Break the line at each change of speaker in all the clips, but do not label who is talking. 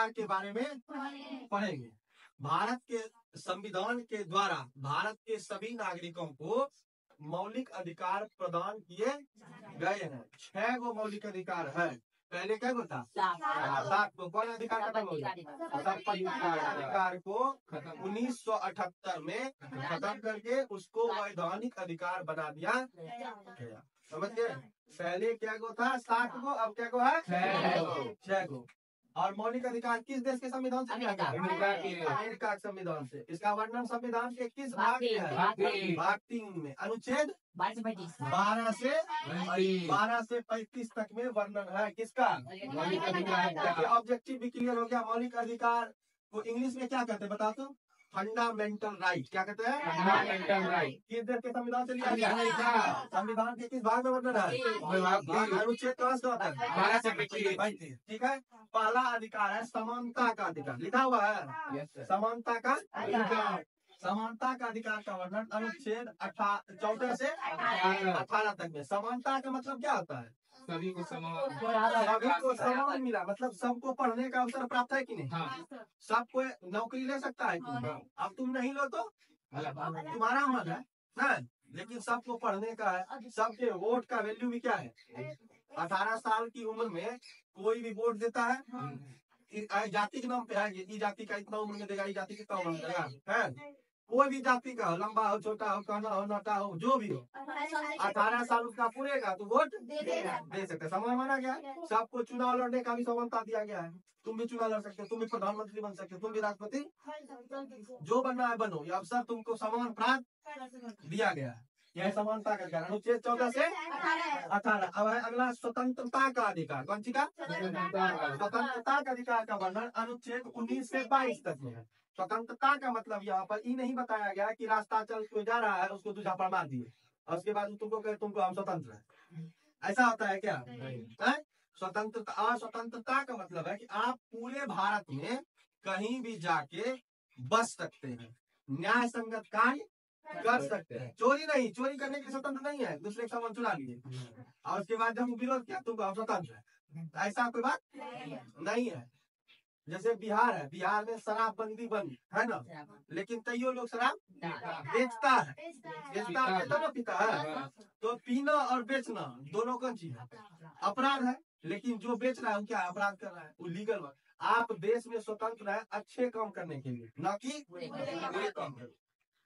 अधिकार के बारे में पढ़ेंगे। भारत के संविधान के द्वारा भारत के सभी नागरिकों को मौलिक अधिकार प्रदान किए गए हैं। 6 गो मौलिक अधिकार है। पहले क्या होता 7 को कौन अधिकार खत्म हो गया? अधिकार को 1978 में खत्म करके उसको वैधानिक अधिकार बना दिया गया। समझ गए? पहले क्या गो था 7 गो, अब क्या गो है 6 गो। और मौलिक अधिकार किस देश के संविधान से लिया गया? अमेरिका के संविधान से। इसका वर्णन संविधान के किस भाग में है? भाग 3 में अनुच्छेद 12 से 35 तक में वर्णन है। किसका? मौलिक अधिकार। ऑब्जेक्टिव भी क्लियर हो गया। मौलिक अधिकार को इंग्लिश में क्या कहते हैं बताओ तो? Fundamental right. क्या कहते हैं? Fundamental right. किस देश के संविधान से लिया गया? संविधान के किस भाग में वर्णन है? अनुच्छेद 12 से 35। ठीक है। पहला अधिकार है समानता का अधिकार। लिखा हुआ है समानता का अधिकार। समानता का अधिकार का वर्णन अनुच्छेद 14 से 18 तक में। समानता का मतलब क्या होता है? सभी को समान मिला, मतलब सबको पढ़ने का अवसर प्राप्त है कि नहीं? सबको नौकरी ले सकता है कि नहीं? अब तुम नहीं लो तो तुम्हारा मन है ना, लेकिन सबको पढ़ने का है। सबके वोट का वैल्यू भी क्या है? 18 साल की उम्र में कोई भी वोट देता है। जाति के नाम पे है, ये जाति का इतना उम्र में देगा, ये जाति कितना उम्र में देगा है। कोई भी जाति का हो, लंबा हो, छोटा हो, काना हो, नाटा हो, जो भी हो, 18 साल उसका पूरेगा तो वोट दे सकते। समान माना गया। सबको चुनाव लड़ने का भी समानता दिया गया है। तुम भी चुनाव लड़ सकते हो, तुम भी प्रधानमंत्री बन सकते हो, तुम भी राष्ट्रपति, जो बनना है बनो, ये अवसर तुमको समान प्राप्त दिया गया है। यह समानता का अधिकार अनुच्छेद 14 से 18। अब है अगला स्वतंत्रता का अधिकार। कौन सी का? स्वतंत्रता का अधिकार का वर्णन अनुच्छेद 19 से 22 तक में है। स्वतंत्रता का मतलब यहाँ पर ये नहीं बताया गया कि रास्ता चल कोई जा रहा है उसको दूसरा पर मार दिए और उसके बाद तुमको कहे तुमको हम स्वतंत्र है। ऐसा होता है क्या? स्वतंत्रता और स्वतंत्रता का मतलब है कि आप पूरे भारत में कहीं भी जाके बस सकते हैं, न्याय संगत कार्य कर सकते हैं। चोरी नहीं, चोरी करने के स्वतंत्र नहीं है। दूसरे का सामान चुरा लिए और उसके बाद जब विरोध किया तुमको हम स्वतंत्र है, ऐसा कोई बात नहीं है। जैसे बिहार है, बिहार में शराबबंदी बंद है ना, लेकिन तैयो लोग शराब बेचता है, तो ना पीता है। तो पीना और बेचना दोनों कौन चीज है? अपराध है। लेकिन जो बेच रहा है वो क्या अपराध कर रहा है? वो लीगल है। आप देश में स्वतंत्र है अच्छे काम करने के लिए, न कि बुरे काम करने।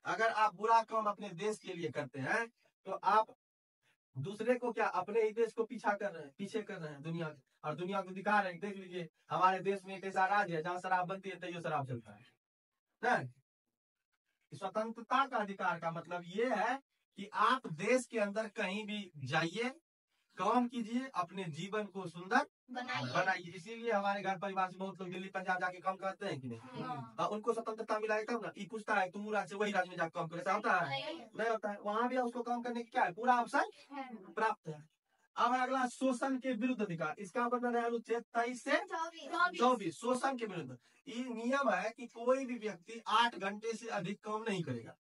अगर आप बुरा काम अपने देश के लिए करते हैं तो आप दूसरे को क्या अपने ही देश को पीछे कर रहे हैं दुनिया के, और दुनिया को दिखा रहे हैं। देख लीजिए हमारे देश में एक ऐसा राज्य है जहाँ शराब बनती है, तैयो शराब चलता है। स्वतंत्रता का अधिकार का मतलब ये है कि आप देश के अंदर कहीं भी जाइए, काम कीजिए, अपने जीवन को सुंदर बनाइए। इसीलिए हमारे घर परिवार से बहुत लोग दिल्ली पंजाब जाके काम करते हैं कि नहीं? उनको स्वतंत्रता मिला है तब ना। ये पूछता है तुम राज्य से वही राज्य में जाकर काम करो, ऐसा होता है? नहीं होता है। वहाँ भी उसको काम करने की क्या है? पूरा अवसर प्राप्त है। अब अगला शोषण के विरुद्ध अधिकार। इसका वर्णन है अनुच्छेद 23 से 24। शोषण के विरुद्ध ये नियम है कि कोई भी व्यक्ति 8 घंटे से अधिक काम नहीं करेगा।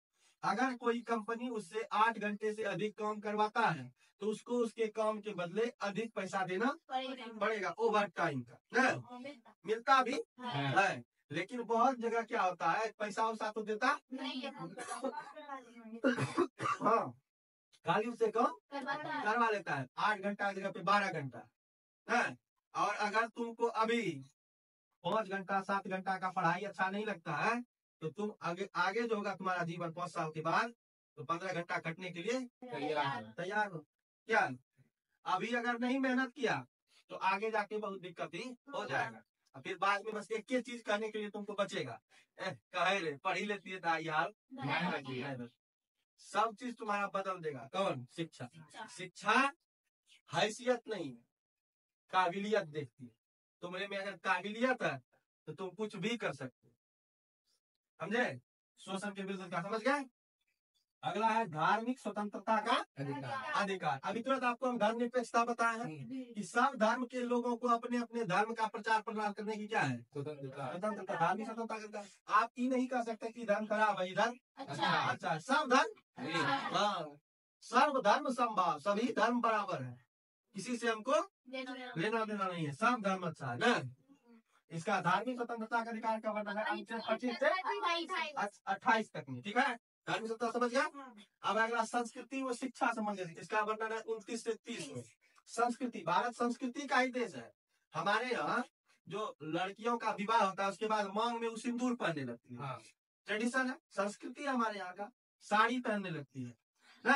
अगर कोई कंपनी उससे 8 घंटे से अधिक काम करवाता है तो उसको उसके काम के बदले अधिक पैसा देना पड़ेगा। ओवर टाइम का मिलता भी है, लेकिन बहुत जगह क्या होता है पैसा वैसा तो देता हाँ, खाली उससे काम करवा लेता है। 8 घंटा की जगह पे 12 घंटा है। और अगर तुमको अभी 5 घंटा 7 घंटा का पढ़ाई अच्छा नहीं लगता है तो तुम आगे जो होगा तुम्हारा जीवन 5 साल के बाद तो 15 घंटा खटने के लिए तैयार हो। क्या अभी अगर नहीं मेहनत किया तो आगे जाके बहुत दिक्कत ही हो जाएगा। और फिर बाद में बस एक ही चीज करने के लिए तुमको बचेगा, कहे रे पढ़ी लेती है दाई हाल सब चीज तुम्हारा बदल देगा। कौन? शिक्षा। शिक्षा हैसियत नहीं काबिलियत देखती है। तुम्हारे में अगर काबिलियत है तो तुम कुछ भी कर सकते हो। समझे? शोषण के विरुद्ध का समझ गए? अगला है धार्मिक स्वतंत्रता का अधिकार। अभी तुरंत आपको हम धर्म निरपेक्षता बताए हैं कि सब धर्म के लोगों को अपने अपने धर्म का प्रचार प्रसार करने की क्या है? स्वतंत्रता। धार्मिक स्वतंत्रता। आप ये नहीं कह सकते कि धर्म खराब है, इधर अच्छा। सब धर्म सर्व धर्म समभाव, सभी धर्म बराबर है, किसी से हमको लेना देना नहीं है, सब धर्म अच्छा है ना। इसका धार्मिक स्वतंत्रता का अधिकार का वर्णन है अनुच्छेद 25 से 28 तक में। ठीक है, धार्मिक स्वतंत्रता समझ गया। अब अगला संस्कृति व शिक्षा संबंधित, इसका वर्णन है 29 से 30 में। संस्कृति, भारत संस्कृति का ही देश है। हमारे यहाँ जो लड़कियों का विवाह होता है उसके बाद मांग में वो सिंदूर पहनने लगती है, ट्रेडिशन है, संस्कृति है हमारे यहाँ का। साड़ी पहनने लगती है ना,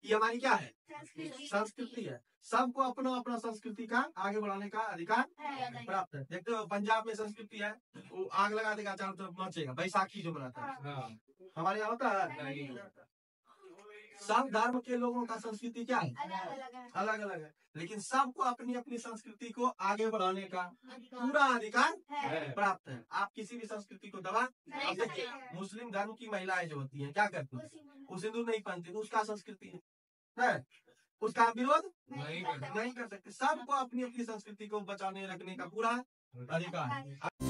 ये हमारी क्या है, संस्कृति है। सबको अपना अपना संस्कृति का आगे बढ़ाने का अधिकार प्राप्त है। देखते हो पंजाब में संस्कृति है, वो आग लगा देगा चारों तरफ नाचेगा, बैसाखी जो मनाता है। हमारे यहाँ होता है। सब धर्म के लोगों का संस्कृति क्या है, अलग अलग है, लेकिन सबको अपनी अपनी संस्कृति को आगे बढ़ाने का पूरा अधिकार प्राप्त है। आप किसी भी संस्कृति को दबा, मुस्लिम धर्म की महिलाएं जो होती हैं क्या करती हैं, वो सिंदूर नहीं पहनती, तो उसका संस्कृति है, उसका विरोध नहीं कर सकते। सबको अपनी अपनी संस्कृति को बचाने रखने का पूरा अधिकार है।